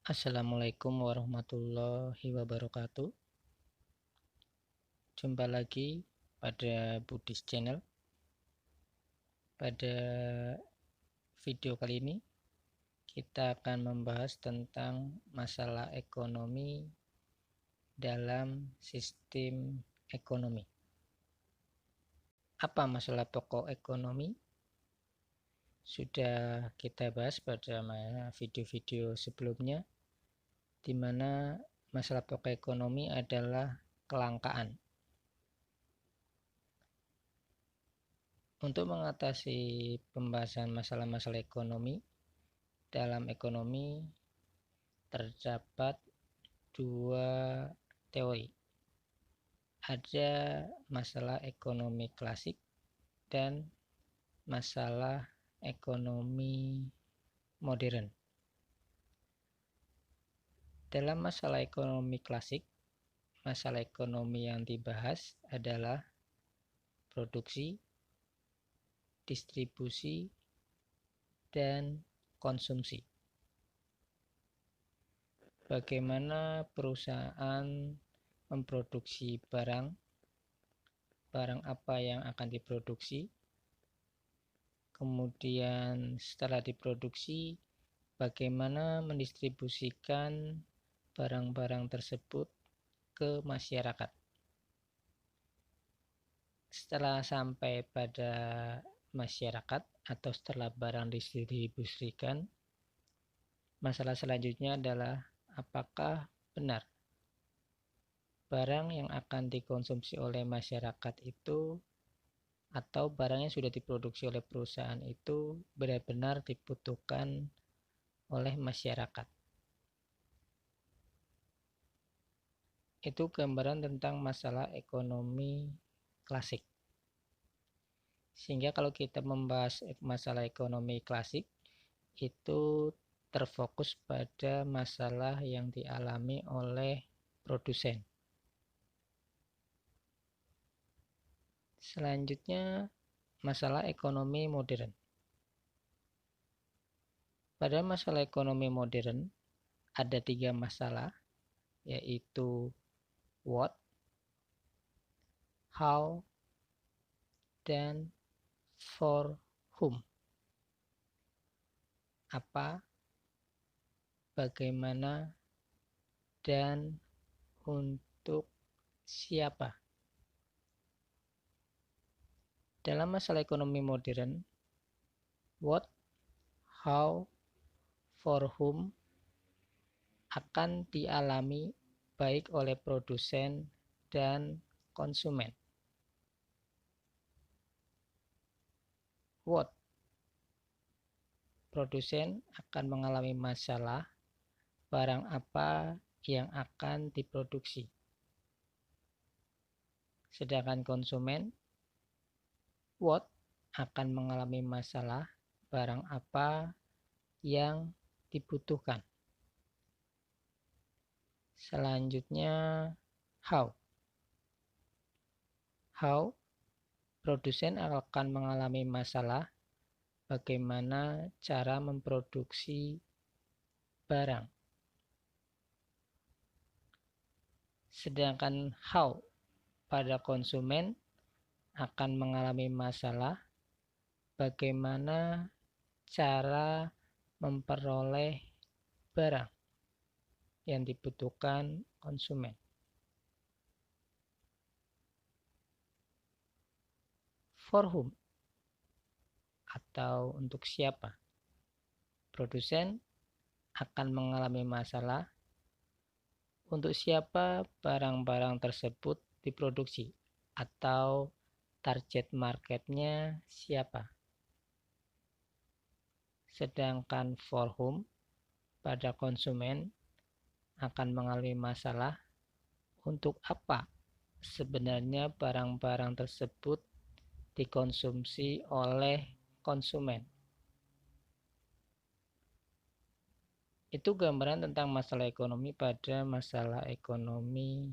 Assalamualaikum warahmatullahi wabarakatuh. Jumpa lagi pada Buddhist Channel. Pada video kali ini kita akan membahas tentang masalah ekonomi dalam sistem ekonomi. Apa masalah pokok ekonomi? Sudah kita bahas pada video-video sebelumnya, di mana masalah pokok ekonomi adalah kelangkaan. Untuk mengatasi pembahasan masalah-masalah ekonomi, dalam ekonomi terdapat dua teori. Ada masalah ekonomi klasik dan masalah ekonomi modern. Dalam masalah ekonomi klasik, masalah ekonomi yang dibahas adalah produksi, distribusi, dan konsumsi. Bagaimana perusahaan memproduksi barang apa yang akan diproduksi, kemudian setelah diproduksi bagaimana mendistribusikan barang-barang tersebut ke masyarakat. Setelah sampai pada masyarakat atau setelah barang didistribusikan, masalah selanjutnya adalah apakah benar barang yang akan dikonsumsi oleh masyarakat itu atau barang yang sudah diproduksi oleh perusahaan itu benar-benar dibutuhkan oleh masyarakat. Itu gambaran tentang masalah ekonomi klasik. Sehingga kalau kita membahas masalah ekonomi klasik, itu terfokus pada masalah yang dialami oleh produsen. Selanjutnya, masalah ekonomi modern. Pada masalah ekonomi modern, ada 3 masalah, yaitu what, how, dan for whom. Apa, bagaimana, dan untuk siapa. Dalam masalah ekonomi modern, what, how, for whom akan dialami baik oleh produsen dan konsumen. What, produsen akan mengalami masalah barang apa yang akan diproduksi. Sedangkan konsumen, what, akan mengalami masalah barang apa yang dibutuhkan. Selanjutnya, how. How, produsen akan mengalami masalah bagaimana cara memproduksi barang. Sedangkan how pada konsumen akan mengalami masalah bagaimana cara memperoleh barang yang dibutuhkan konsumen. For whom atau untuk siapa? Produsen akan mengalami masalah untuk siapa barang-barang tersebut diproduksi atau target marketnya siapa. Sedangkan for whom pada konsumen akan mengalami masalah untuk apa sebenarnya barang-barang tersebut dikonsumsi oleh konsumen. Itu gambaran tentang masalah ekonomi pada masalah ekonomi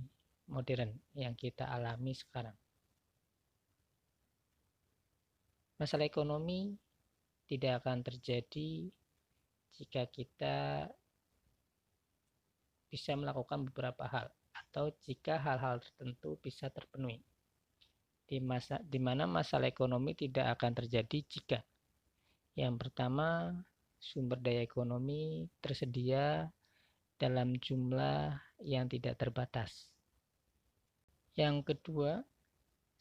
modern yang kita alami sekarang. Masalah ekonomi tidak akan terjadi jika kita bisa melakukan beberapa hal, atau jika hal-hal tertentu bisa terpenuhi. Di mana masalah ekonomi tidak akan terjadi jika yang pertama, sumber daya ekonomi tersedia dalam jumlah yang tidak terbatas. Yang kedua,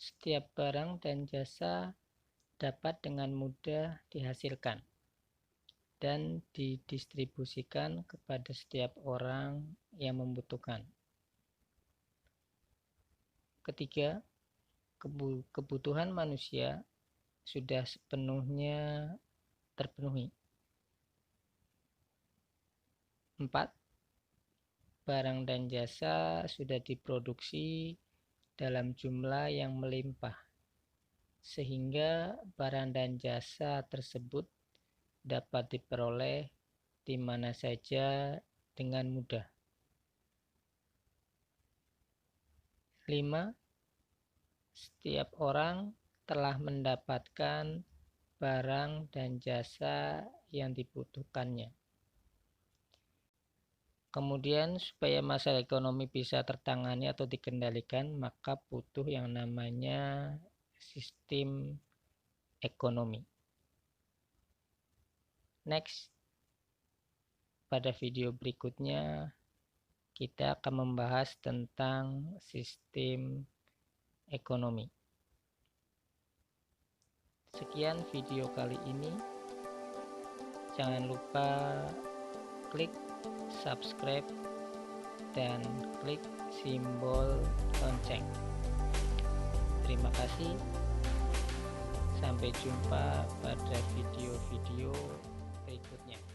setiap barang dan jasa dapat dengan mudah dihasilkan dan didistribusikan kepada setiap orang yang membutuhkan. Ketiga, kebutuhan manusia sudah sepenuhnya terpenuhi. 4. Barang dan jasa sudah diproduksi dalam jumlah yang melimpah, sehingga barang dan jasa tersebut dapat diperoleh di mana saja dengan mudah. 5. Setiap orang telah mendapatkan barang dan jasa yang dibutuhkannya. Kemudian supaya masalah ekonomi bisa tertangani atau dikendalikan, maka butuh yang namanya sistem ekonomi. Next, pada video berikutnya kita akan membahas tentang sistem ekonomi. Sekian video kali ini. Jangan lupa klik subscribe dan klik simbol lonceng. Terima kasih. Sampai jumpa pada video-video berikutnya.